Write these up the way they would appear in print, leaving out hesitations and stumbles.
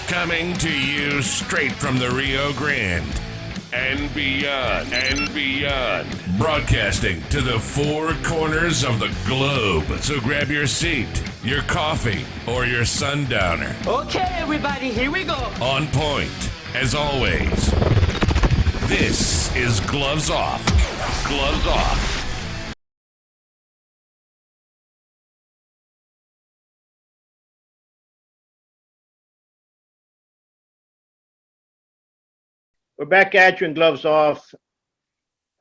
Coming to you straight from the Rio Grande and beyond, broadcasting to the four corners of the globe. So grab your seat, your coffee, or your sundowner. Okay, everybody, here we go. On point, as always. This is Gloves Off. Gloves Off. We're back at you and Gloves Off.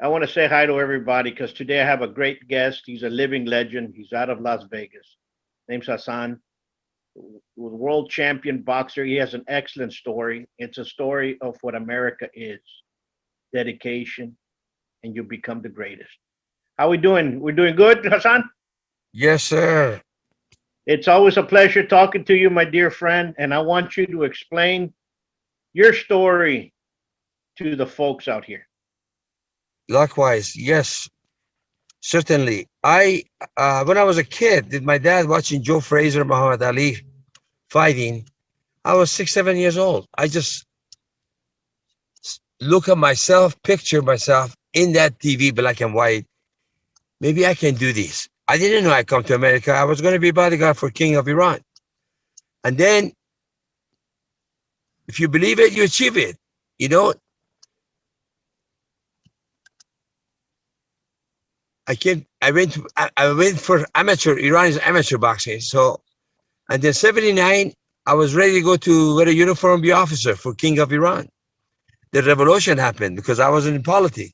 I want to say hi to everybody because today I have a great guest. He's a living legend. He's out of Las Vegas. Name's Hassan. World champion boxer. He has an excellent story. It's a story of what America is. Dedication, and you become the greatest. How we doing? We're doing good, Hassan? Yes, sir. It's always a pleasure talking to you, my dear friend, and I want you to explain your story to the folks out here. Likewise, yes, certainly. When I was a kid, with my dad watching Joe Frazier, Muhammad Ali fighting, I was 6, 7 years old. I just look at myself, picture myself in that TV, black and white. Maybe I can do this. I didn't know I'd come to America. I was going to be bodyguard for King of Iran. And then, if you believe it, you achieve it. You know, I went for Iranian amateur boxing. So, and then 79, I was ready to go to wear a uniform, be officer for King of Iran. The revolution happened because I wasn't in politics.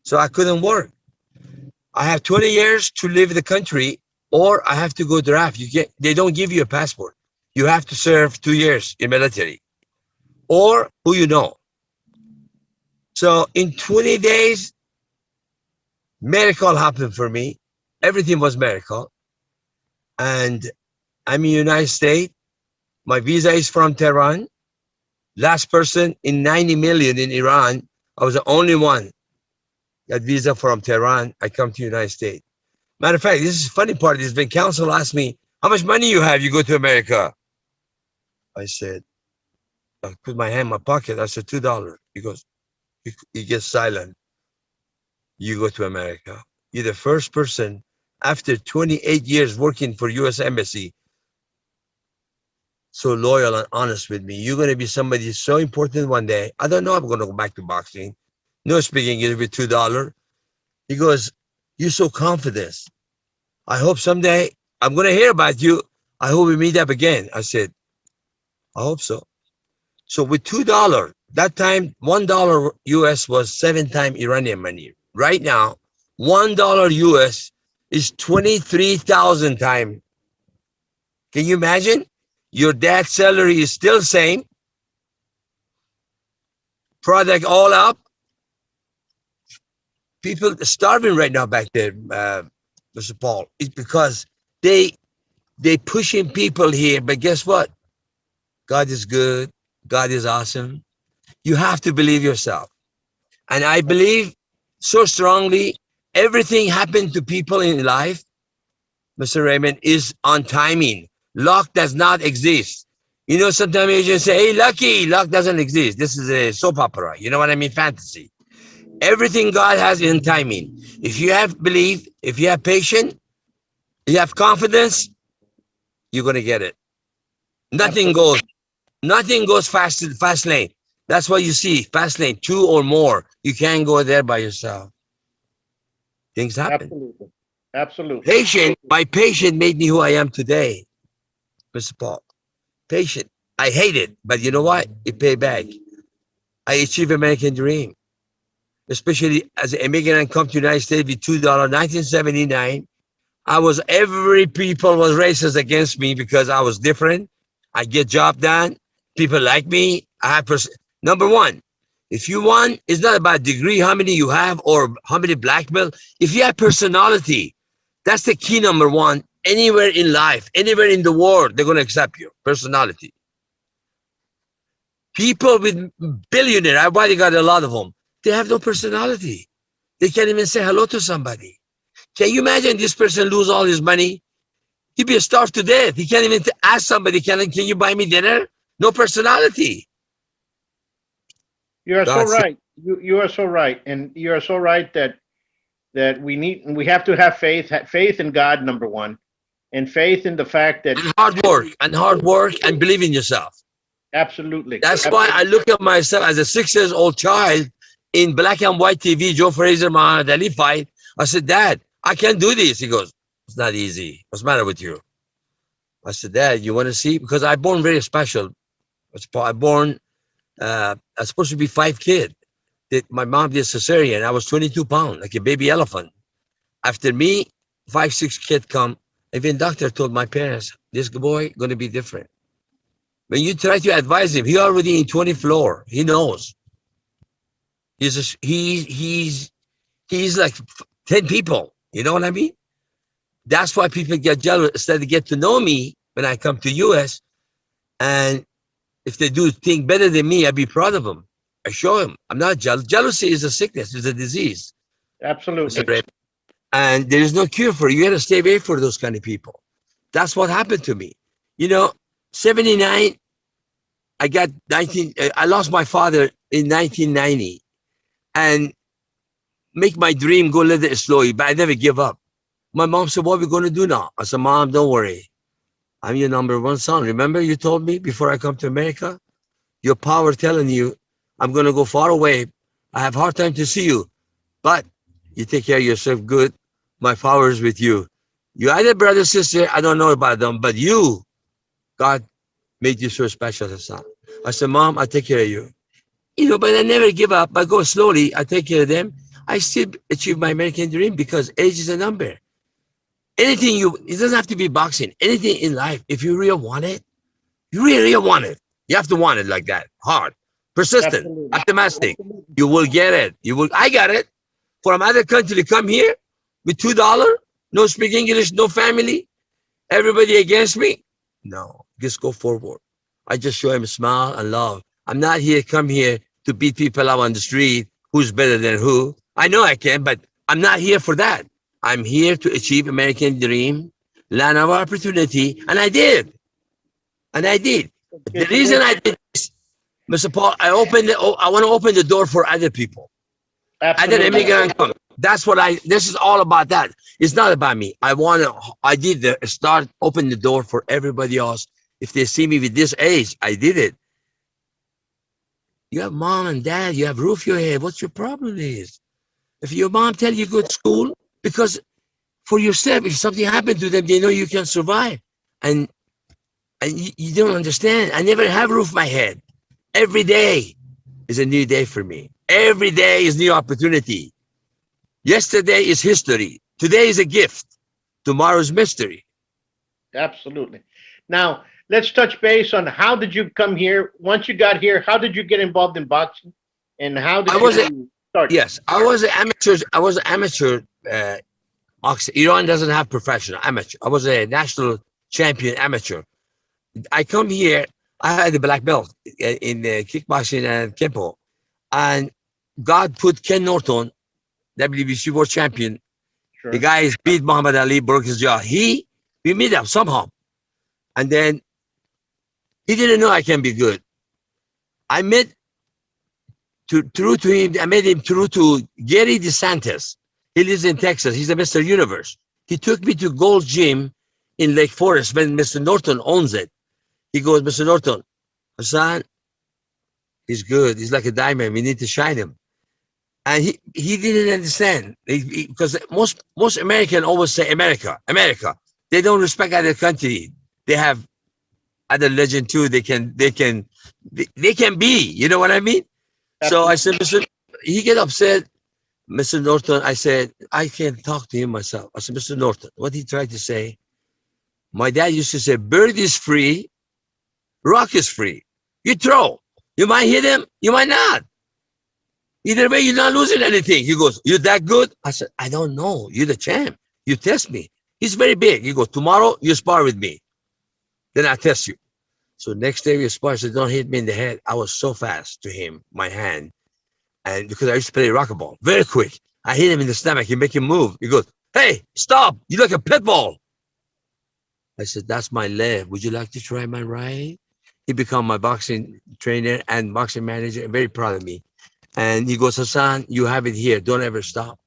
So I couldn't work. I have 20 years to leave the country or I have to go draft. They don't give you a passport. You have to serve 2 years in military or who you know. So in 20 days, miracle happened for me. Everything was miracle. And I'm in the United States. My visa is from Tehran. Last person in 90 million in Iran. I was the only one got visa from Tehran. I come to the United States. Matter of fact, this is the funny part. This been counsel asked me, how much money you have? You go to America. I said, I put my hand in my pocket. I said, $2. He goes, he gets silent. You go to America. You're the first person after 28 years working for U.S. Embassy, so loyal and honest with me. You're going to be somebody so important one day. I don't know I'm going to go back to boxing. No speaking English with $2. He goes, you're so confident. I hope someday I'm going to hear about you. I hope we meet up again. I said, I hope so. So with $2, that time, $1 US was 7 times Iranian money. Right now, $1 US is 23,000 times. Can you imagine? Your dad's salary is still same. Product all up. People are starving right now back there, Mr. Paul. It's because they pushing people here. But guess what? God is good. God is awesome. You have to believe yourself. And I believe so strongly, everything happened to people in life, Mr. Raymond, is on timing. Luck does not exist. You know, sometimes agents say, hey, lucky, luck doesn't exist. This is a soap opera. You know what I mean? Fantasy. Everything God has in timing. If you have belief, if you have patience, you have confidence, you're going to get it. Nothing goes fast lane. That's what you see, fast lane, 2 or more. You can't go there by yourself. Things happen. Absolutely. My patient made me who I am today, Mr. Paul. Patient. I hate it, but you know what? It paid back. I achieved American dream, especially as an immigrant come to the United States with $2. 1979, every people was racist against me because I was different. I get job done. People like me. Number one, if you want, it's not about degree, how many you have or how many black belt. If you have personality, that's the key number one. Anywhere in life, anywhere in the world, they're going to accept you. Personality. People with billionaire, I've already got a lot of them. They have no personality. They can't even say hello to somebody. Can you imagine this person lose all his money? He'd be starved to death. He can't even ask somebody, can you buy me dinner? No personality. You are so God said, right. You are so right, and you are so right that we have to have faith in God, number one, and faith in the fact that hard work and believe in yourself. absolutely, That's why I look at myself as a 6 years old child in black and white TV, Joe Frazier, Muhammad Ali fight. I said, Dad, I can't do this. He goes, it's not easy. What's the matter with you? I said, Dad, you want to see? Because I born very special. I born, I was supposed to be 5 kids. My mom did cesarean. I was 22 pounds, like a baby elephant. After me, 5, 6 kids come. Even doctor told my parents, this boy going to be different. When you try to advise him, he already in 20 floor. He knows. He's like 10 people. You know what I mean? That's why people get jealous instead of get to know me when I come to US. And if they do things better than me, I'd be proud of them. I show them. I'm not jealous. Jealousy is a sickness. It's a disease. absolutely. And there is no cure for it. You got to stay away from those kind of people. That's what happened to me. 79, I lost my father in 1990 and make my dream go a little slowly, but I never give up. My mom said, what are we going to do now? I said, Mom, don't worry. I'm your number one son. Remember you told me before I come to America, your power telling you, I'm going to go far away. I have a hard time to see you, but you take care of yourself good. My power is with you. You either brother, sister, I don't know about them, but you, God made you so special, Hassan. I said, Mom, I take care of you. But I never give up. I go slowly. I take care of them. I still achieve my American dream because age is a number. It doesn't have to be boxing. Anything in life, if you really want it, you really want it. You have to want it like that, hard, persistent, Absolutely. optimistic. You will get it. I got it. From other country to come here with $2, no speak English, no family, everybody against me. No, just go forward. I just show him a smile and love. I'm not here, come here to beat people up on the street. Who's better than who? I know I can, but I'm not here for that. I'm here to achieve American dream, land of opportunity, and I did. The reason I did this, Mr. Paul, I want to open the door for other people. Other immigrants come. This is all about that. It's not about me. I did start open the door for everybody else. If they see me with this age, I did it. You have mom and dad, you have roof your head. What's your problem is? If your mom tell you go to school, because for yourself, if something happened to them, they know you can survive. And you don't understand. I never have roof my head. Every day is a new day for me. Every day is new opportunity. Yesterday is history. Today is a gift. Tomorrow is mystery. Absolutely. Now, let's touch base on how did you come here? Once you got here, how did you get involved in boxing? And how did you start? Yes, I was an amateur boxer. Iran doesn't have professional, amateur. I was a national champion amateur. I come here, I had a black belt in kickboxing and kempo. And God put Ken Norton, WBC world champion. Sure. The guy beat Muhammad Ali, broke his jaw. We meet up somehow. And then he didn't know I can be good. I met through to him, I met him through to Gary DeSantis. He lives in Texas. He's a Mr. Universe. He took me to Gold's Gym in Lake Forest when Mr. Norton owns it. He goes, Mr. Norton, Hassan, he's good. He's like a diamond. We need to shine him. And he didn't understand because most Americans always say America. They don't respect other country. They have other legend too. They can be. You know what I mean? So I said, he get upset. Mr. Norton, I said, I can't talk to him myself. I said, Mr. Norton, what he tried to say, my dad used to say, bird is free, rock is free. You throw. You might hit him, you might not. Either way, you're not losing anything. He goes, you're that good? I said, I don't know. You're the champ. You test me. He's very big. He goes, tomorrow, you spar with me. Then I test you. So next day we spar. I said, don't hit me in the head. I was so fast to him, my hand. And because I used to play racquetball, very quick. I hit him in the stomach. He make him move. He goes, hey, stop. You like a pit bull. I said, that's my left. Would you like to try my right? He become my boxing trainer and boxing manager. Very proud of me. And he goes, Hassan, you have it here. Don't ever stop.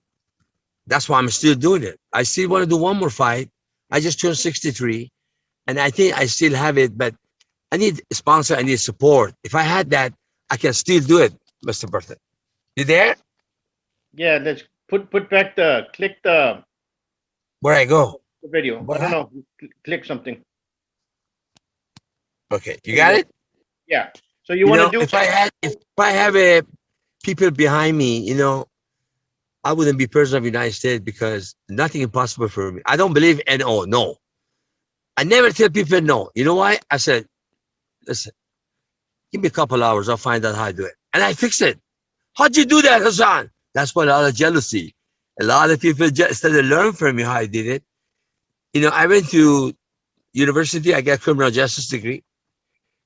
That's why I'm still doing it. I still want to do one more fight. I just turned 63, and I think I still have it, but I need a sponsor. I need support. If I had that, I can still do it, Mr. Burton. You there? Yeah, let's put back the click the Where I go? video. What I don't know. Click something. Okay, you got it? Yeah. So you want to do? If I have a people behind me, I wouldn't be president of the United States because nothing impossible for me. I don't believe NO, no. I never tell people no. You know why? I said, listen, give me a couple hours. I'll find out how to do it. And I fix it. How'd you do that, Hassan? That's why a lot of jealousy. A lot of people just started learning from me how I did it. I went to university. I got criminal justice degree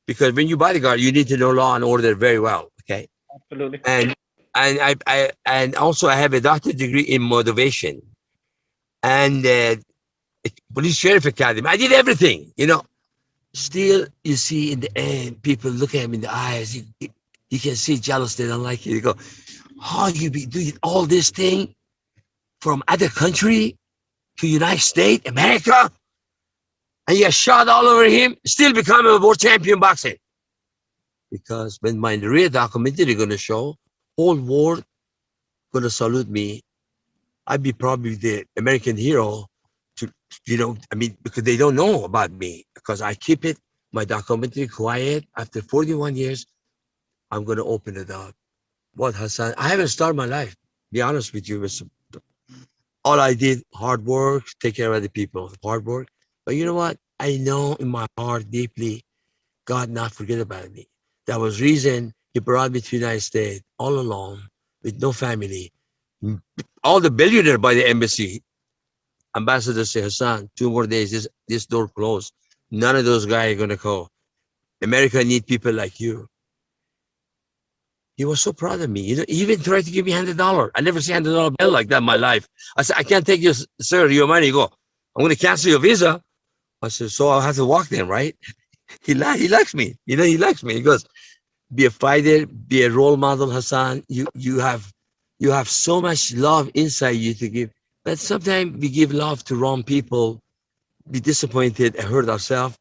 because when you bodyguard, you need to know law and order very well. Okay. Absolutely. And also I have a doctorate degree in motivation and police sheriff academy. I did everything. Still, you see in the end, people look at me in the eyes. You can see jealous. They don't like you. You go, how you be doing all this thing from other country to United States, America, and you shot all over him, still become a world champion boxing. Because when my real documentary going to show, whole world going to salute me. I'd be probably the American hero to, because they don't know about me because I keep it, my documentary quiet. After 41 years, I'm going to open it up. What, Hassan? I haven't started my life. Be honest with you, Mr. All I did, hard work, take care of other people, hard work. But you know what? I know in my heart deeply, God not forget about me. That was reason he brought me to the United States all alone with no family. All the billionaire by the embassy. Ambassador say, Hassan, 2 more days, this door closed. None of those guys are going to go. America need people like you. He was so proud of me. He even tried to give me $100. I never seen $100 bill like that in my life. I said, I can't take you, sir, your money. He go, I'm going to cancel your visa. I said, so I'll have to walk then, right? He likes me. He likes me. He goes, be a fighter, be a role model, Hassan. You have so much love inside you to give. But sometimes we give love to wrong people, be disappointed and hurt ourselves.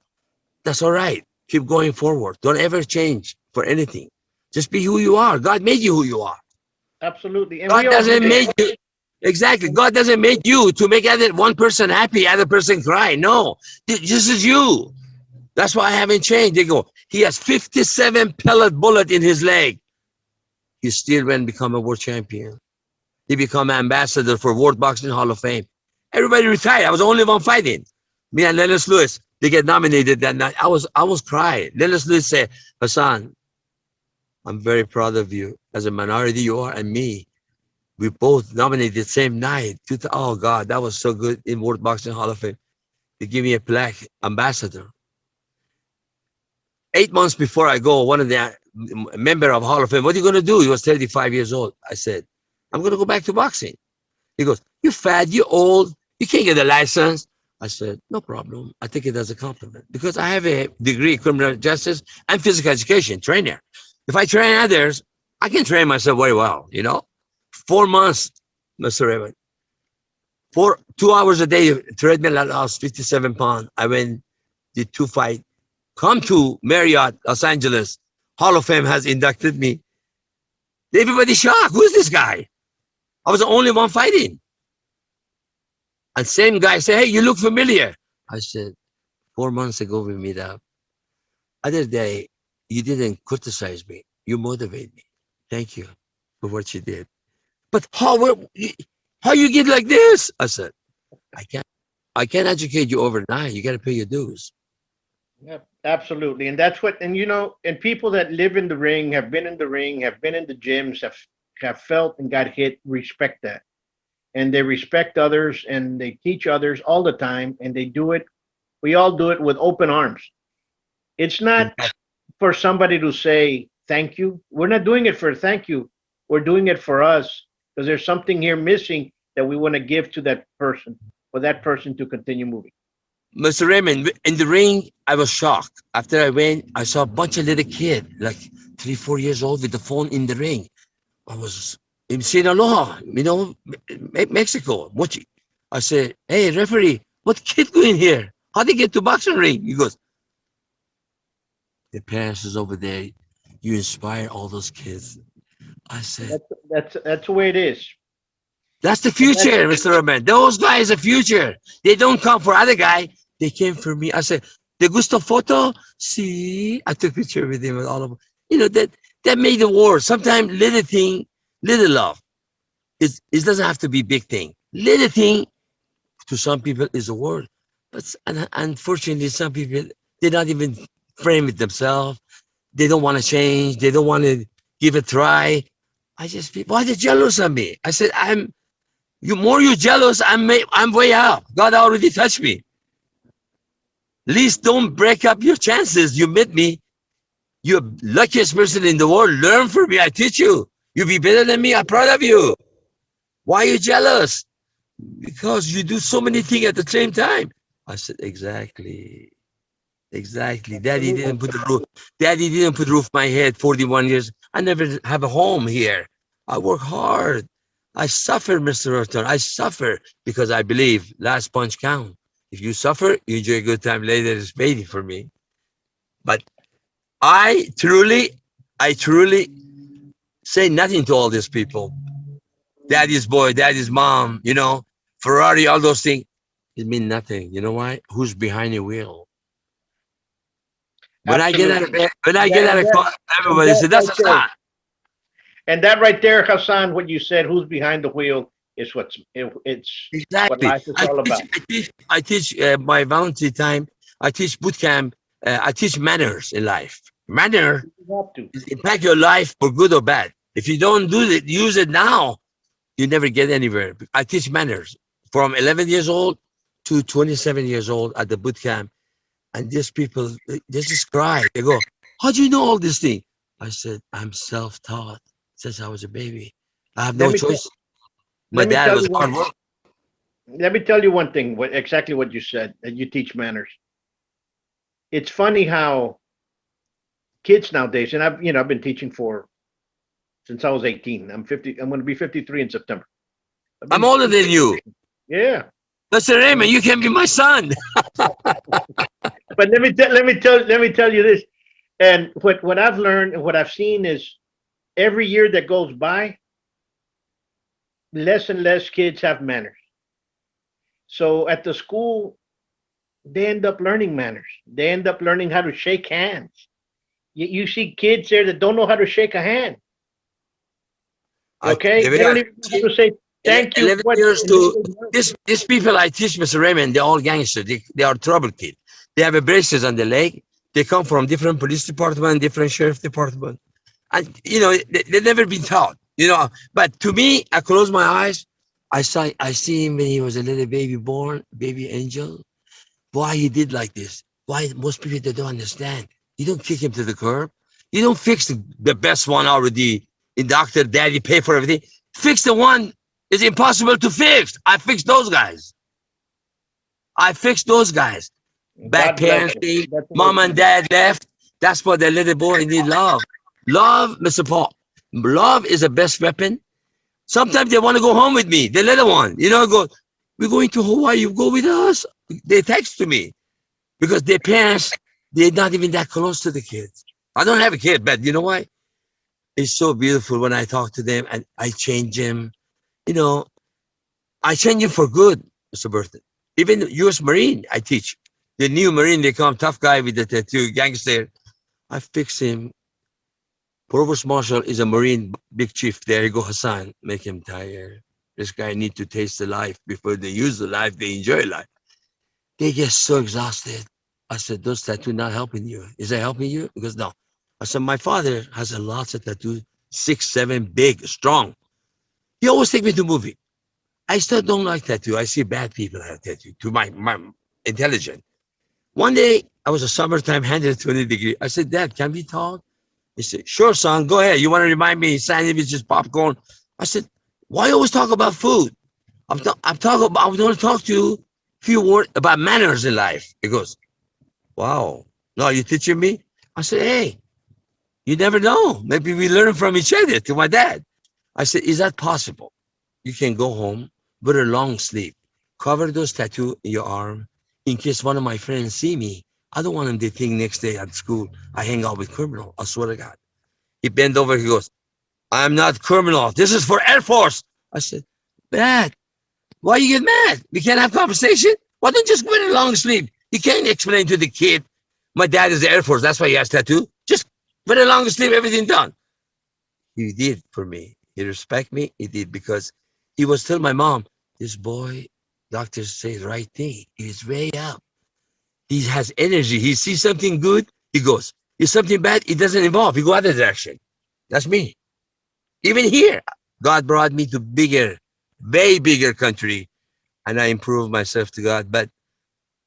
That's all right. Keep going forward. Don't ever change for anything. Just be who you are. God made you who you are. Absolutely. And God doesn't make you. Exactly. God doesn't make you to make one person happy, other person cry. No, this is you. That's why I haven't changed. They go, he has 57 pellet bullet in his leg. He still went and become a world champion. He become ambassador for World Boxing Hall of Fame. Everybody retired. I was the only one fighting. Me and Lennox Lewis, they get nominated that night. I was crying. Lennox Lewis said, Hassan, I'm very proud of you. As a minority you are and me. We both nominated the same night. Oh God, that was so good in World Boxing Hall of Fame. They give me a plaque, ambassador. 8 months before I go, one of the member of Hall of Fame, what are you going to do? He was 35 years old. I said, I'm going to go back to boxing. He goes, you fat, you old, you can't get a license. I said, no problem. I take it as a compliment because I have a degree in criminal justice and physical education trainer. If I train others, I can train myself very well, 4 months, Mr. Raymond. 2 hours a day, treadmill, I lost 57 pounds. I went, did 2 fights. Come to Marriott, Los Angeles. Hall of Fame has inducted me. Everybody shocked. Who's this guy? I was the only one fighting. And same guy said, hey, you look familiar. I said, 4 months ago we meet up. Other day, you didn't criticize me. You motivate me. Thank you for what you did. But how you get like this? I said, I can't educate you overnight. You got to pay your dues. Yeah, absolutely. And that's what, and people that live in the ring, have been in the ring, have been in the gyms, have felt and got hit, respect that. And they respect others and they teach others all the time. And they do it. We all do it with open arms. It's not for somebody to say thank you. We're not doing it for thank you. We're doing it for us because there's something here missing that we want to give to that person for that person to continue moving. Mr. Raymond, in the ring, I was shocked. After I went, I saw a bunch of little kids, like 3, 4 years old, with the phone in the ring. I was in Sinaloa, Mexico. I said, hey, referee, what kid doing here? How they get to boxing ring? He goes, the parents is over there. You inspire all those kids. I said, That's the way it is. that's the future, Mr. Raymond. Those guys are future. They don't come for other guy. They came for me. I said, "Te gusta photo?" See, I took a picture with him and all of them. That made the war. Sometimes little thing, little love. It doesn't have to be big thing. Little thing to some people is a word, but unfortunately, some people they not even frame it themselves. They don't want to change. They don't want to give it a try. Why they jealous of me? I said, you jealous. I'm way out. God already touched me. Least don't break up your chances. You met me. You're luckiest person in the world. Learn from me. I teach you. You be better than me. I'm proud of you. Why are you jealous? Because you do so many things at the same time. I said, exactly. Daddy didn't put the roof. Daddy didn't put roof my head 41 years. I never have a home here. I work hard. I suffer, Mr. Norton. I suffer because I believe last punch count. If you suffer, you enjoy a good time later. It's waiting for me. But I truly say nothing to all these people. Daddy's boy, daddy's mom, Ferrari, all those things. It means nothing. You know why? Who's behind the wheel? When Absolutely. I get out of car, everybody says, that's Hassan. And that right there, Hassan, what you said, who's behind the wheel, is it's what Exactly. life is all about. I teach my volunteer time. I teach boot camp. I teach manners in life. Manner You have to. impact your life for good or bad. If you don't use it now, you never get anywhere. I teach manners from 11 years old to 27 years old at the boot camp. And these people, they just cry. They go, how do you know all these things? I said, I'm self-taught since I was a baby. I have no choice. My dad was hard work. Let me tell you one thing, exactly what you said, that you teach manners. It's funny how kids nowadays, and I've been teaching since I was 18. I'm going to be 53 in September. I'm older than you. Yeah. Mr. Raymond, you can be my son. But let me tell you this. And what I've learned and what I've seen is every year that goes by, less and less kids have manners. So at the school, they end up learning manners. They end up learning how to shake hands. You see kids there that don't know how to shake a hand. Okay, they don't even know how to say thank you. 11 years to these people I teach, Mr. Raymond, they're all gangsters. They are trouble kids. They have a braces on the leg. They come from different police department, different sheriff department, and they've never been taught. But to me, I close my eyes. I see him when he was a little baby born, baby angel. Why he did like this? Why most people they don't understand? You don't kick him to the curb. You don't fix the best one already. In doctor, daddy pay for everything. Fix the one is impossible to fix. I fixed those guys. Bad parenting, mom and dad left. That's why the little boy need love. Love, Mr. Paul. Love is the best weapon. Sometimes they want to go home with me. The little one, go, we're going to Hawaii. You go with us. They text to me because their parents, they're not even that close to the kids. I don't have a kid, but you know why? It's so beautiful when I talk to them and I change them. I change them for good, Mr. Burton. Even U.S. Marine, I teach. The new Marine, they come, tough guy with the tattoo, gangster. I fix him. Provost Marshal is a Marine, big chief. There you go, Hassan. Make him tired. This guy need to taste the life before they use the life, they enjoy life. They get so exhausted. I said, those tattoos not helping you. Is that helping you? Because no. I said, my father has a lots of tattoos, 6, 7, big, strong. He always take me to movie. I still don't like tattoo. I see bad people have tattoo to my intelligence. One day, I was a summertime, 120 degree. I said, Dad, can we talk? He said, sure, son, go ahead. You want to remind me sandwiches, popcorn? I said, why always talk about food? I want to talk to you few words about manners in life. He goes, wow, no, you teaching me? I said, hey, you never know. Maybe we learn from each other. To my dad, I said, is that possible? You can go home, wear a long sleeve, cover those tattoos in your arm in case one of my friends see me. I don't want them to think next day at school I hang out with criminal. I swear to God. He bent over, he goes, I'm not criminal. This is for Air Force. I said, Dad, why you get mad? We can't have conversation? Why don't you just wear a long sleeve? You can't explain to the kid, my dad is the Air Force, that's why he has tattoo. Just wear a long sleeve, everything done. He did for me. He respect me. He did because he was telling my mom, this boy, doctors say the right thing. He's way up. He has energy. He sees something good, he goes. If something bad, it doesn't involve. He go other direction. That's me. Even here, God brought me to bigger, way bigger country, and I improved myself to God. But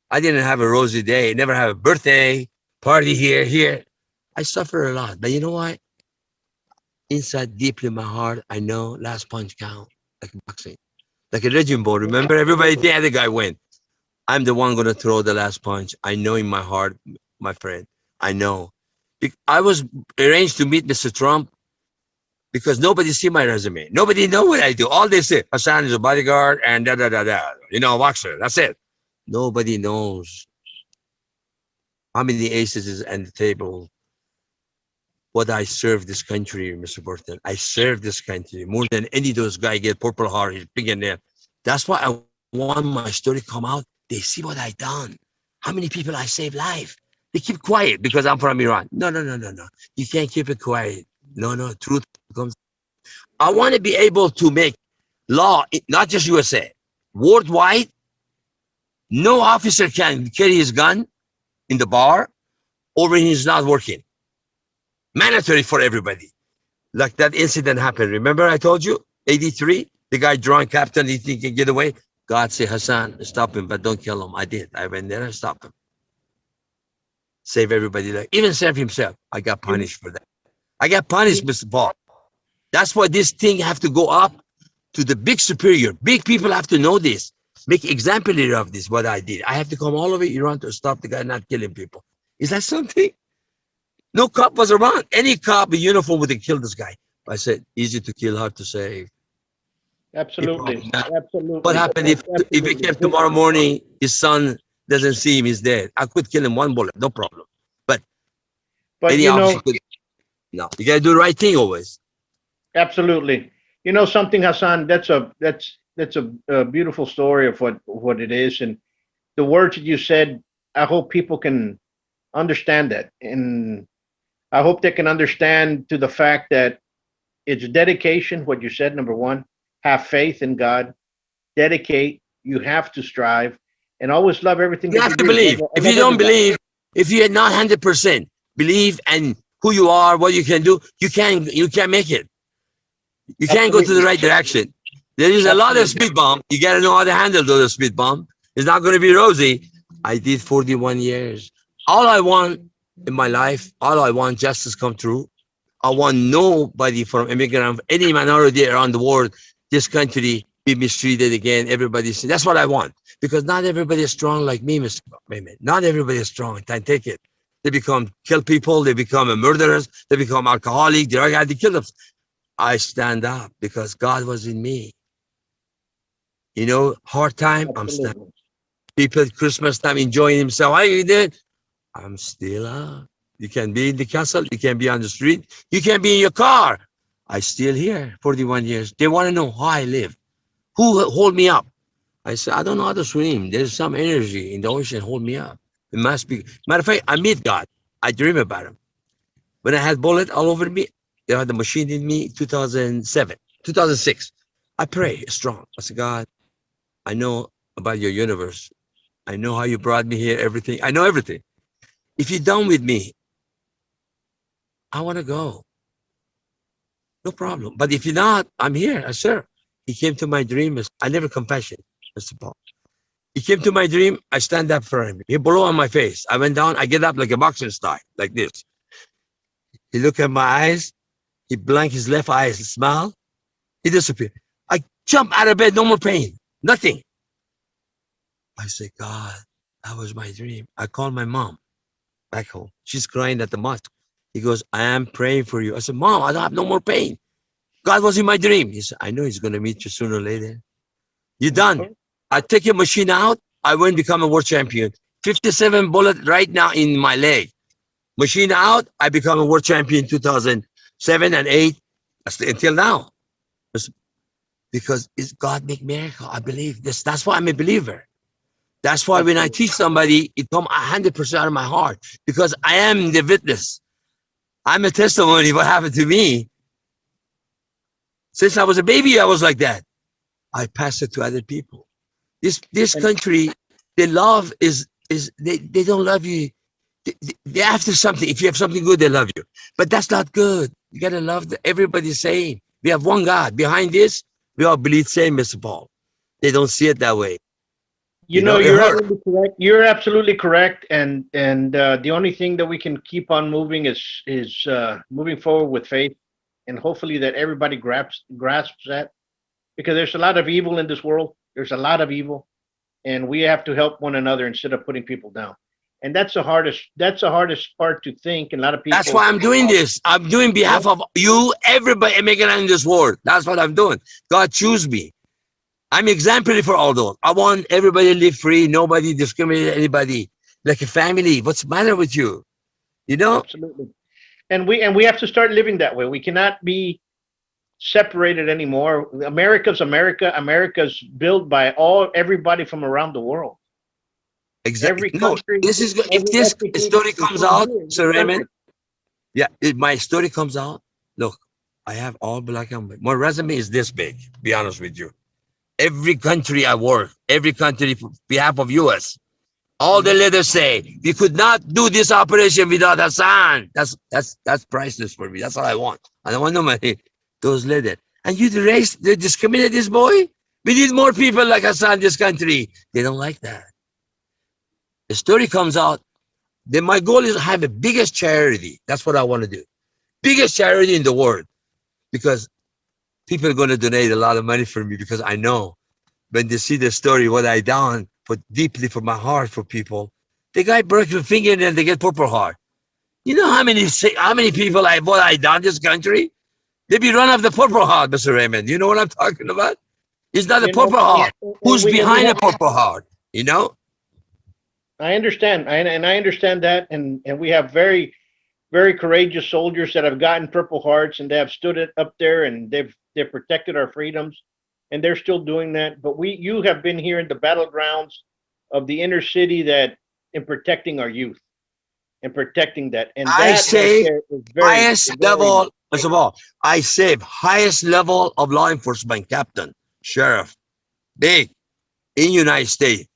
I didn't have a rosy day. Never have a birthday party here. I suffer a lot. But you know what? Inside, deeply in my heart, I know last punch count, like boxing, like a Raging Bull. Remember, everybody the other guy went. I'm the one gonna throw the last punch. I know in my heart, my friend. I know. I was arranged to meet Mr. Trump because nobody see my resume. Nobody know what I do. All they say, Hassan is a bodyguard and da da da da. You know, a boxer. That's it. Nobody knows how many aces is on the table. What I serve this country, Mr. Burton. I serve this country more than any of those guys get purple heart. He's big in there. That's why I want my story to come out. They see what I done. How many people I saved life. They keep quiet because I'm from Iran. No. You can't keep it quiet. No. Truth comes. I want to be able to make law, not just USA, worldwide. No officer can carry his gun in the bar or when he's not working. Mandatory for everybody. Like that incident happened. Remember I told you, 83, the guy drunk captain, he think he can get away. God said, Hassan, stop him, but don't kill him. I did. I went there and stopped him. Save everybody. Like, even save himself. I got punished for that. I got punished, Mr. Paul. That's why this thing have to go up to the big superior. Big people have to know this. Make exemplary of this, what I did. I have to come all over Iran to stop the guy not killing people. Is that something? No cop was around. Any cop in uniform would have killed this guy. I said, easy to kill, hard to save. Absolutely. What happened if he came tomorrow morning, his son doesn't see him, he's dead? I could kill him one bullet, no problem. But any you officer know, could. No, you gotta do the right thing always. absolutely. You know something, Hassan? That's a beautiful story of what it is, and the words that you said. I hope people can understand that, and I hope they can understand to the fact that it's dedication. What you said, number one, have faith in God, dedicate. You have to strive, and always love everything You that have you to do. believe. If you Love don't everybody. believe, if you're not 100% believe and who you are, what you can do, you can't make it. You can't go to the Absolutely. right direction. There is a lot of Absolutely. speed bump. You got to know how to handle those speed bump. It's not going to be rosy. I did 41 years. All I want in my life, all I want justice come true. I want nobody from immigrant, any minority around the world, this country be mistreated again. Everybody's, that's what I want. Because not everybody is strong like me, Mr. Raymond. Not everybody is strong. Can't take it. They become kill people. They become murderers. They become alcoholic. They got to kill them. I stand up because God was in me. You know, hard time, I'm standing. Absolutely. People at Christmas time enjoying himself. How you did? I'm still up. You can be in the castle. You can be on the street. You can be in your car. I still here, 41 years. They want to know how I live. Who hold me up? I said, I don't know how to swim. There's some energy in the ocean hold me up. It must be. Matter of fact, I meet God. I dream about him. When I had bullet all over me, they had the machine in me 2007, 2006. I pray strong. I said, God, I know about your universe. I know how you brought me here, everything. I know everything. If you're done with me, I want to go. No problem. But if you're not, I'm here. I serve. He came to my dream. I never compassion, Mr. Paul. He came to my dream. I stand up for him. He blew on my face. I went down. I get up like a boxing style, like this. He looked at my eyes. He blanked his left eye, smile. He disappeared. I jump out of bed. No more pain. Nothing. I said, God, that was my dream. I called my mom back home. She's crying at the mosque. He goes, I am praying for you. I said, Mom, I don't have no more pain. God was in my dream. He said, I know he's going to meet you sooner or later. You're done. I take your machine out. I went and become a world champion. 57 bullet right now in my leg. Machine out. I become a world champion 2007 and 8 until now. Because it's God make miracle. I believe this. That's why I'm a believer. That's why when I teach somebody, it comes 100% out of my heart because I am the witness. I'm a testimony of what happened to me. Since I was a baby, I was like that. I pass it to other people. This country, the love is they don't love you. They after something. If you have something good, they love you. But that's not good. You gotta love everybody's saying. We have one God. Behind this, we all believe same, Mr. Paul. They don't see it that way. You know, you're absolutely correct. You're absolutely correct. And the only thing that we can keep on moving is moving forward with faith, and hopefully that everybody grasps that, because there's a lot of evil in this world. There's a lot of evil, and we have to help one another instead of putting people down. And that's the hardest part to think. And a lot of people. That's why I'm doing this. I'm doing behalf of you, everybody, immigrant in this world. That's what I'm doing. God choose me. I'm exemplary for all those. I want everybody to live free. Nobody discriminate anybody. Like a family. What's the matter with you? You know? Absolutely. And we have to start living that way. We cannot be separated anymore. America's America. America's built by everybody from around the world. Exactly. Every country, this is good. If this story comes out, Sir Raymond, yeah, if my story comes out, look, I have all black and white. My resume is this big, be honest with you. Every country I work, every country for behalf of US, all the letters say, we could not do this operation without Hassan. That's priceless for me. That's all I want. I don't want no money. Those letters. And you they discriminate this boy? We need more people like Hassan in this country. They don't like that. The story comes out, then my goal is to have the biggest charity. That's what I want to do. Biggest charity in the world. Because people are going to donate a lot of money for me, because I know when they see the story, what I done, put deeply from my heart for people. The guy broke your finger and then they get Purple Heart. You know how many people I done in this country? They be run off the Purple Heart, Mr. Raymond. You know what I'm talking about? It's not the Purple Heart. Who's behind the Purple Heart? You know? I understand, and I understand that, and we have very, very courageous soldiers that have gotten Purple Hearts, and they have stood it up there, and they've protected our freedoms, and they're still doing that. But you have been here in the battlegrounds of the inner city, that in protecting our youth and protecting that. And I that say highest level. First of all, I save highest level of law enforcement, captain, sheriff, big in United States.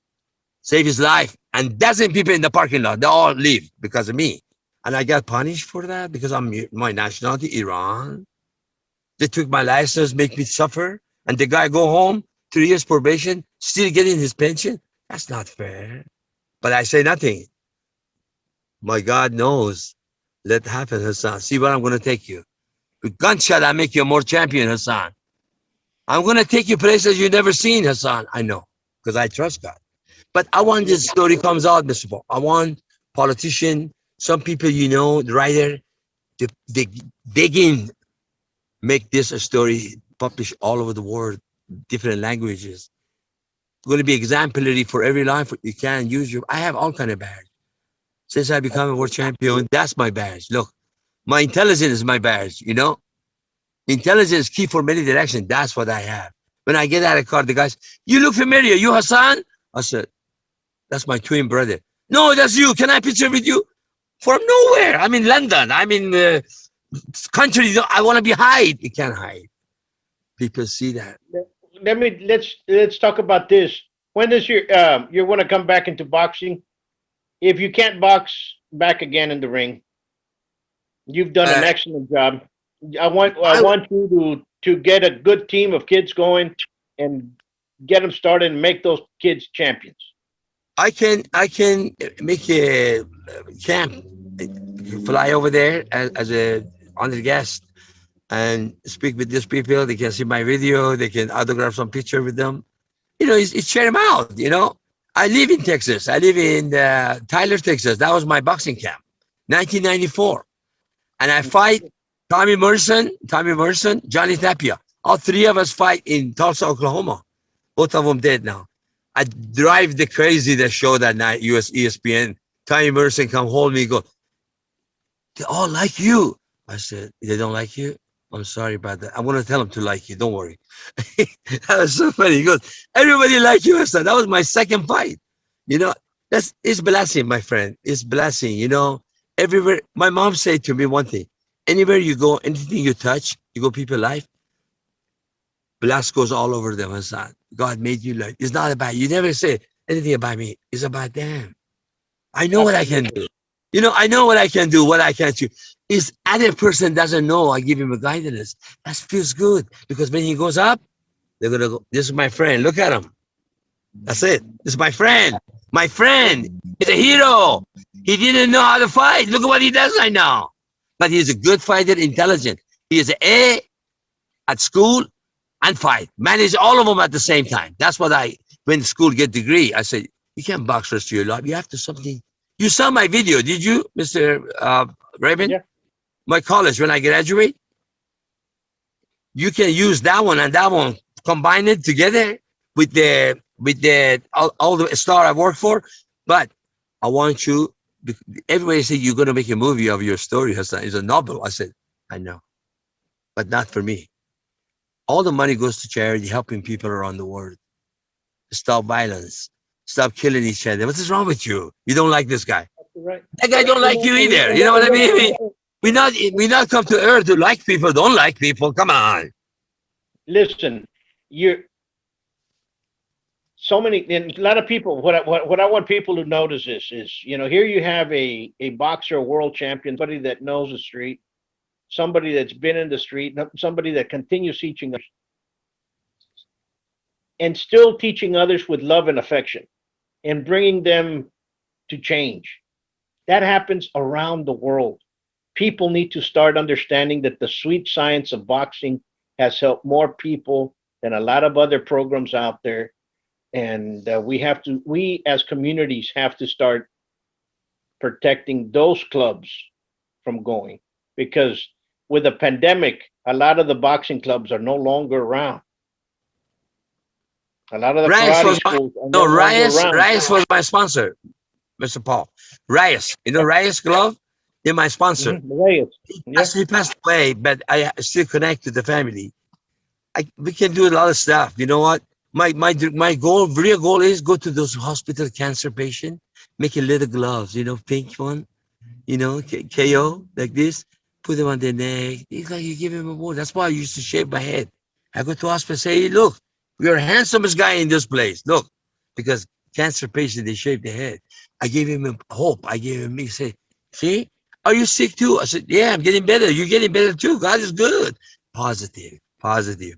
Save his life, and dozen people in the parking lot, they all leave because of me. And I got punished for that because I'm my nationality, Iran. They took my license, make me suffer, and the guy go home, 3 years probation, still getting his pension. That's not fair. But I say nothing. My God knows. Let happen, Hassan. See where I'm going to take you. With gunshot, I make you more champion, Hassan. I'm going to take you places you've never seen, Hassan. I know, because I trust God. But I want this story comes out, Mr. Paul. I want politician, some people, you know, the writer, they dig in, make this a story, publish all over the world, different languages. It's going to be exemplary for every life. You can use I have all kind of badge. Since I become a world champion, that's my badge. Look, my intelligence is my badge, you know. Intelligence key for many directions. That's what I have. When I get out of the car, the guys, you look familiar. You Hassan? I said, that's my twin brother. No, that's you. Can I picture with you? From nowhere. I'm in London. I'm in country. I want to be hide. You can't hide. People see that. Let's talk about this. When does you want to come back into boxing? If you can't box back again in the ring, you've done an excellent job. I want you to get a good team of kids going and get them started and make those kids champions. I can make a camp, fly over there as a honored guest and speak with these people. They can see my video. They can autograph some picture with them. You know, it's share them out. You know, I live in Texas. I live in Tyler, Texas. That was my boxing camp, 1994. And I fight Tommy Merson, Johnny Tapia. All three of us fight in Tulsa, Oklahoma. Both of them dead now. I drive the crazy that show that night, ESPN. Tommy Merson come hold me, go, they all like you. I said, they don't like you? I'm sorry about that. I'm going to tell them to like you. Don't worry. That was so funny. He goes, everybody like you. I said, that was my second fight. You know, it's blessing, my friend. It's blessing. You know, everywhere. My mom said to me one thing, anywhere you go, anything you touch, you go people life, blast goes all over them. Hassan. God made you like, it's not about, you never say anything about me. It's about them. I know what I can do. You know, I know what I can do, what I can't do. Is other person doesn't know, I give him a guidance. That feels good. Because when he goes up, they're going to go, this is my friend. Look at him. That's it. This is my friend. My friend. He's a hero. He didn't know how to fight. Look at what he does right now. But he's a good fighter, intelligent. He is an A at school and fight. Manage all of them at the same time. That's what I, when school get degree, I say, you can't box rest of your life. You have to something. You saw my video, did you, Mr. Raymond? Yeah. My college, when I graduate, you can use that one and that one, combine it together with all the star I work for. But I want you, everybody said you're going to make a movie of your story, Hassan. It's a novel. I said, I know, but not for me. All the money goes to charity, helping people around the world. Stop violence. Stop killing each other. What is wrong with you? You don't like this guy. Right. That guy don't like you either. You know what I mean? We not come to earth to like people, don't like people. Come on. Listen, you're so many, and a lot of people, what I want people to notice is, you know, here you have a boxer, a world champion, somebody that knows the street, somebody that's been in the street, somebody that continues teaching others, and still teaching others with love and affection and bringing them to change. That happens around the world. People need to start understanding that the sweet science of boxing has helped more people than a lot of other programs out there. And we as communities have to start protecting those clubs from going, because with the pandemic, a lot of the boxing clubs are no longer around. A lot of the karate schools are no longer around. Reyes was my sponsor, Mr. Paul. Reyes, you know Reyes Glove? They're my sponsor. Reyes. Yeah. He passed away, but I still connect to the family. We can do a lot of stuff. You know what? My goal, real goal is go to those hospital cancer patients, make a little gloves, you know, pink one, you know, KO, like this, put them on their neck. It's like you give him a word. That's why I used to shave my head. I go to hospital and say, hey, look, you're the handsomest guy in this place. Look, because cancer patients, they shave their head. I gave him a hope. I gave him, he said, see, are you sick too? I said, yeah, I'm getting better. You're getting better too. God is good. Positive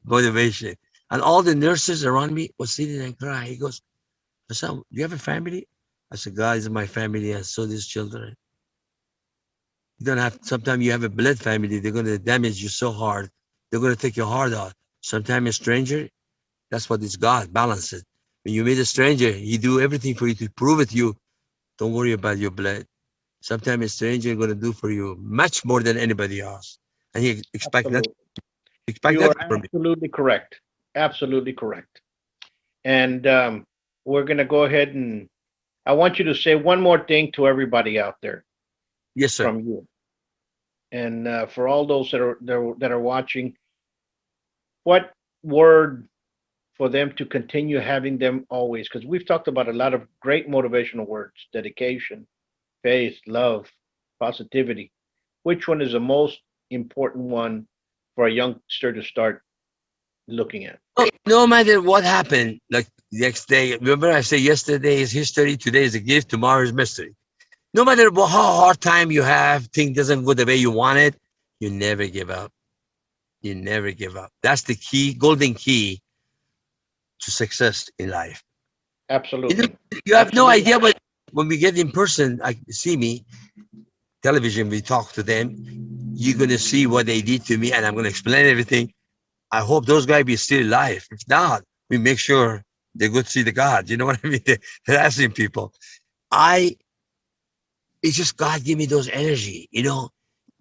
motivation. And all the nurses around me were sitting and crying. He goes, Hassan, do you have a family? I said, God is my family, and so these children. You don't have, sometimes you have a blood family, they're going to damage you so hard. They're going to take your heart out. Sometimes a stranger, that's what it's God, balance it. When you meet a stranger, he do everything for you to prove it to you. Don't worry about your blood. Sometimes a stranger is going to do for you much more than anybody else. And he expect that. You are absolutely correct. Absolutely correct. And we're going to go ahead and I want you to say one more thing to everybody out there. Yes, sir. From you. And for all those that are watching, what word for them to continue having them always? Because we've talked about a lot of great motivational words: dedication, faith, love, positivity. Which one is the most important one for a youngster to start looking at? No matter what happened, like next day, remember I said yesterday is history, today is a gift, tomorrow is mystery. No matter how hard time you have, things doesn't go the way you want it, you never give up. You never give up. That's the key, golden key to success in life. Absolutely. You have no idea, but when we get in person, I see me, television, we talk to them, you're going to see what they did to me, and I'm going to explain everything. I hope those guys be still alive. If not, we make sure They go to see the God. You know what I mean? They're asking people. It's just God give me those energy, you know.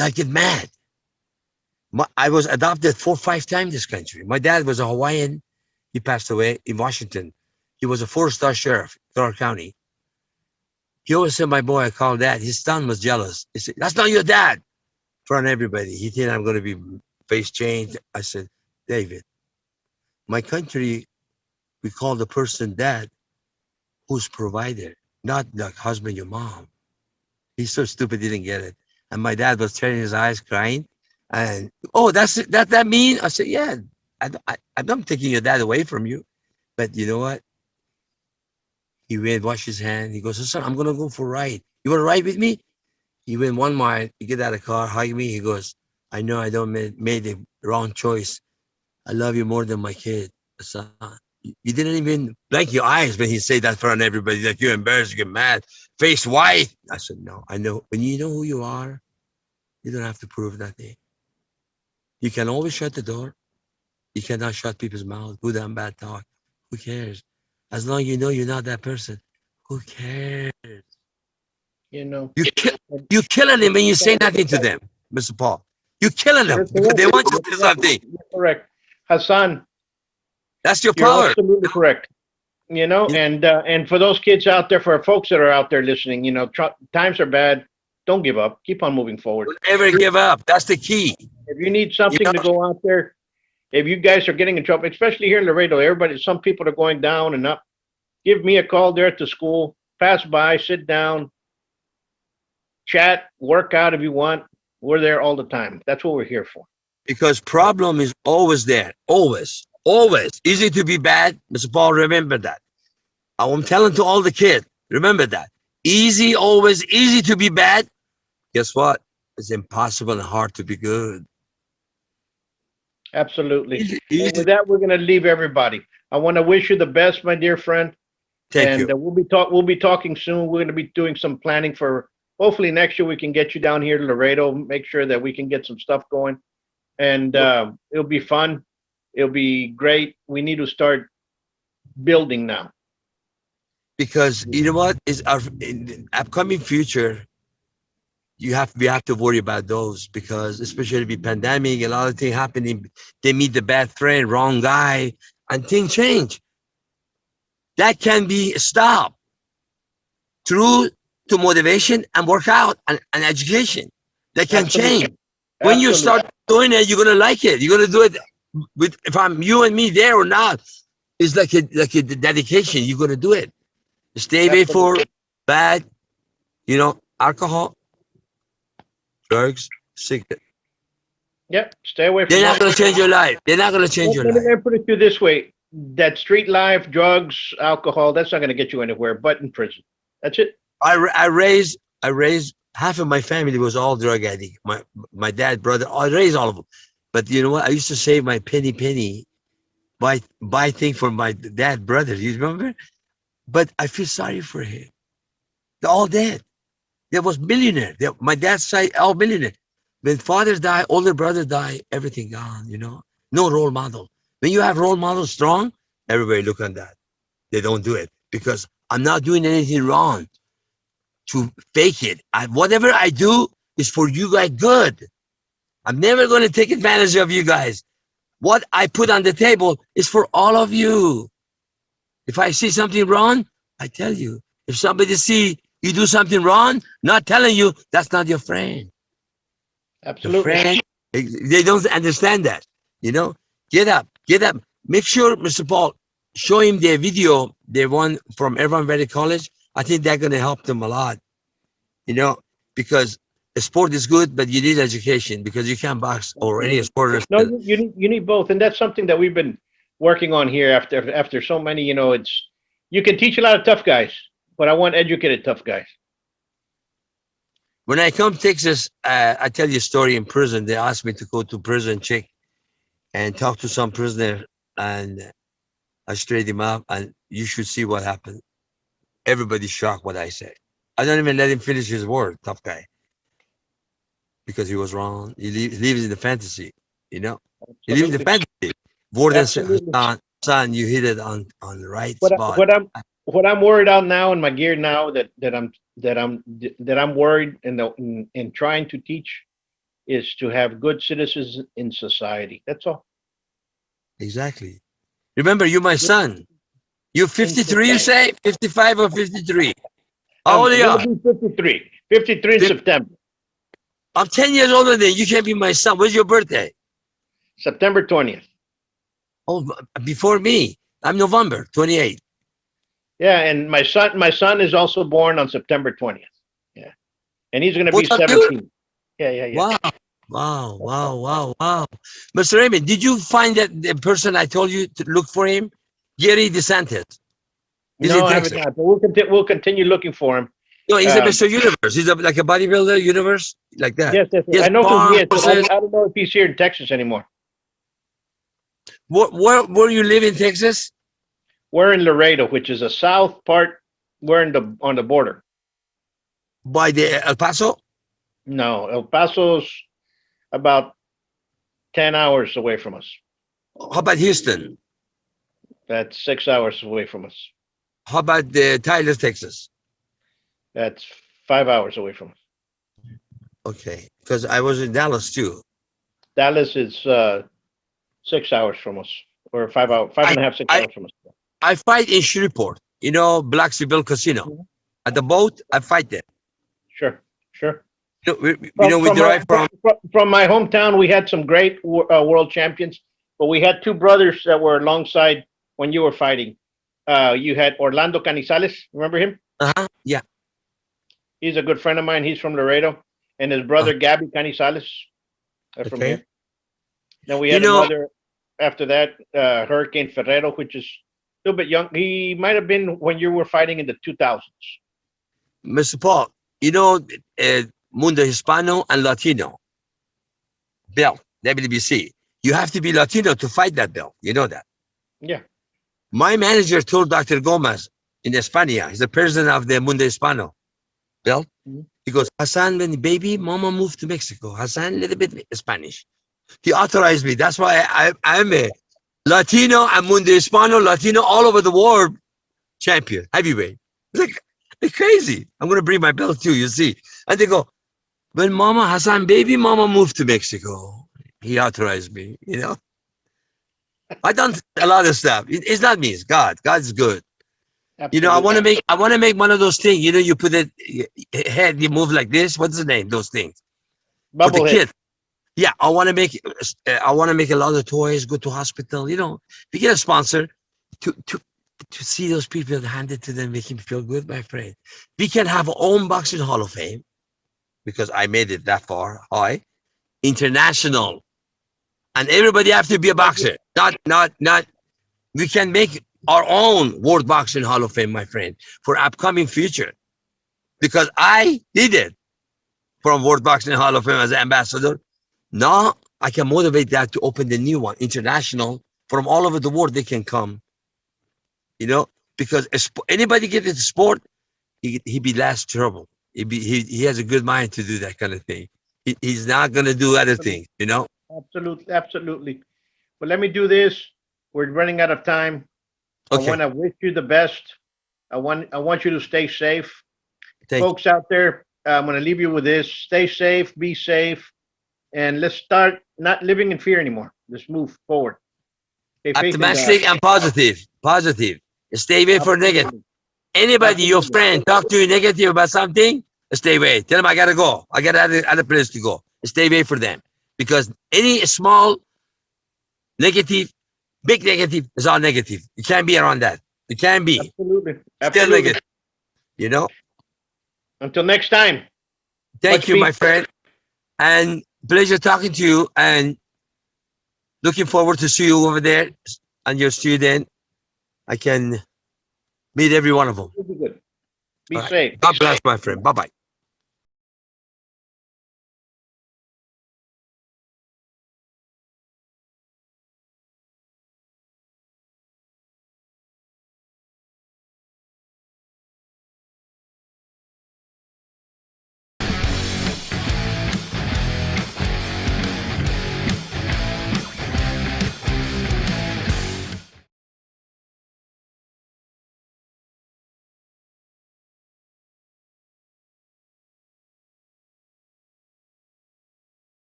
I get mad. I was adopted 4 or 5 times this country. My dad was a Hawaiian. He passed away in Washington. He was a 4-star sheriff, Clark County. He always said, my boy, I called dad. His son was jealous. He said, that's not your dad. In front of everybody. He think I'm going to be face changed. I said, David, my country, we call the person dad who's provider, not the husband, your mom. He's so stupid, he didn't get it. And my dad was tearing his eyes, crying. And, oh, that mean? I said, yeah, I'm not taking your dad away from you. But you know what? He went, wash his hand. He goes, son, I'm going to go for a ride. You want to ride with me? He went 1 mile. He get out of the car, hug me. He goes, I know I don't made the wrong choice. I love you more than my kid, son. You didn't even blink your eyes when he said that in front of everybody. Like, you're embarrassed, you get mad, face white. I said, no, I know. When you know who you are, you don't have to prove nothing. You can always shut the door. You cannot shut people's mouths, good and bad talk. Who cares? As long as you know you're not that person, who cares? You know, You're killing them when you say nothing to them, Mr. Paul. You're killing them because they want you to do something. You're correct. Hassan, that's your you're power. absolutely correct. You know, and for those kids out there, for folks that are out there listening, you know, times are bad. Don't give up. Keep on moving forward. Don't ever give up. That's the key. If you need something to go out there, if you guys are getting in trouble, especially here in Laredo, some people are going down and up. Give me a call there at the school. Pass by, sit down, chat, work out if you want. We're there all the time. That's what we're here for. Because problem is always there. Always. Always. Easy to be bad. Mr. Paul, remember that. I'm telling to all the kids, remember that. Always easy to be bad. Guess what? It's impossible and hard to be good. Absolutely. Easy. With that, we're going to leave everybody. I want to wish you the best, my dear friend. Thank you. We'll be talking soon. We're going to be doing some planning for hopefully next year we can get you down here to Laredo, make sure that we can get some stuff going. And it'll be fun. It'll be great. We need to start building now. Because you know what is our in the upcoming future, we have to worry about those, because especially with pandemic, a lot of things happening. They meet the bad friend, wrong guy, and things change. That can be stopped through to motivation and workout and education. That can change. When you start doing it, you're gonna like it. You're gonna do it with, if I'm you and me there or not. It's like a dedication. You're gonna do it. Stay away for bad, you know, alcohol, drugs, cigarette. Yep, stay away from They're not going to change your life. They're not going to change your life. Let me put it through this way. That street life, drugs, alcohol, that's not going to get you anywhere but in prison. That's it. I raised half of my family was all drug addict. My dad, brother, I raised all of them. But you know what? I used to save my penny, buy things for my dad, brother. You remember? But I feel sorry for him. They're all dead. There was millionaire. My dad's side, all millionaire. When fathers die, older brothers die, everything gone, you know. No role model. When you have role models strong, everybody look on that. They don't do it because I'm not doing anything wrong to fake it. Whatever I do is for you guys good. I'm never going to take advantage of you guys. What I put on the table is for all of you. If I see something wrong, I tell you. If somebody see you do something wrong, not telling you, that's not your friend. Absolutely. Your friend, they don't understand that. You know, get up. Make sure, Mr. Paul, show him their video, they won from Irvine Valley College. I think they're going to help them a lot. You know, because a sport is good, but you need education because you can't box or any sport. No, you need both, and that's something that we've been working on here. After so many, you know, you can teach a lot of tough guys, but I want educated tough guys. When I come to Texas, I tell you a story in prison. They asked me to go to prison check and talk to some prisoner, and I straightened him up, and you should see what happened. Everybody's shocked what I said. I don't even let him finish his word, tough guy, because he was wrong. He lives in the fantasy, you know. He lives in the fantasy. Warden Hassan Son, you hit it on the right What, spot. what I'm worried out now in my gear now that I'm worried in trying to teach is to have good citizens in society. That's all. Exactly. Remember, you're my son. You're 53, you say? 55 or 53? How I'm old are you? gonna be 53. 53 in September. I'm 10 years older than you. You can't be my son. When's your birthday? September 20th. Oh, before me. I'm November 28. Yeah, and my son is also born on September 20th. Yeah. And he's gonna be What's up, dude? 17. Yeah. Wow. Mr. Raymond, did you find that the person I told you to look for him? Gary DeSantis. He's No, in I haven't Texas. not, but we'll continue looking for him. No, he's a Mr. Universe. He's like a bodybuilder universe, like that. Yes. He has I know who he is, but horses. I don't know if he's here in Texas anymore. Where you live in Texas? We're in Laredo, which is a south part. We're on the border. By the El Paso? No, El Paso's about 10 hours away from us. How about Houston? That's 6 hours away from us. How about the Tyler, Texas? That's 5 hours away from us. Okay, because I was in Dallas too. Dallas is 6 hours from us, or 5 hours, 5.5, 6 hours from us. I fight in Shreveport, Black Bill Casino. At the boat, I fight there. Sure. We derive From my hometown, we had some great world champions, but we had two brothers that were alongside when you were fighting. You had Orlando Canizales, remember him? Yeah. He's a good friend of mine. He's from Laredo, and his brother Gabby Canizales are from here. Then we had another after that, Hurricane Ferrero, which is a little bit young. He might have been when you were fighting in the 2000s. Mr. Paul, Mundo Hispano and Latino belt, WBC. You have to be Latino to fight that belt. You know that? Yeah. My manager told Dr. Gomez in España, he's the president of the Mundo Hispano belt. He goes, Hassan, when baby, mama moved to Mexico. Hassan, a little bit Spanish. He authorized me. That's why I'm a Latino and Mundo Hispano, Latino all over the world champion, heavyweight. It's crazy. I'm going to bring my belt too, you see. And they go, when mama, Hassan, baby, mama moved to Mexico. He authorized me, I done a lot of stuff. It's not me, it's God. God's good. Absolutely. I want to make one of those things, you put it head, you move like this. What's the name? Those things. For the kid. Yeah, I want to make a lot of toys, go to hospital, if you get a sponsor to see those people hand it to them, make him feel good, my friend. We can have our own boxing Hall of Fame because I made it that far high, international, and everybody have to be a boxer. Not. We can make our own World Boxing Hall of Fame, my friend, for upcoming future, because I did it from World Boxing Hall of Fame as an ambassador. Now I can motivate that to open the new one, international, from all over the world. They can come, because anybody get into sport, he be less trouble. He has a good mind to do that kind of thing. He's not going to do other things, Absolutely. But let me do this. We're running out of time. Okay. I want to wish you the best. I want you to stay safe. Folks out there, I'm going to leave you with this. Stay safe, be safe, and let's start not living in fear anymore. Let's move forward. Optimistic and positive. Stay away from negative. Anybody, your friend, talk to you negative about something, stay away. Tell them I got to go. I got other place to go. Stay away from them. Because any small negative, big negative is all negative. You can't be around that. You can't be. Absolutely. Still negative. Until next time. Thank you, my friend. And pleasure talking to you, and looking forward to see you over there and your student. I can meet every one of them. Be good. Be safe. God bless, my friend. Bye-bye.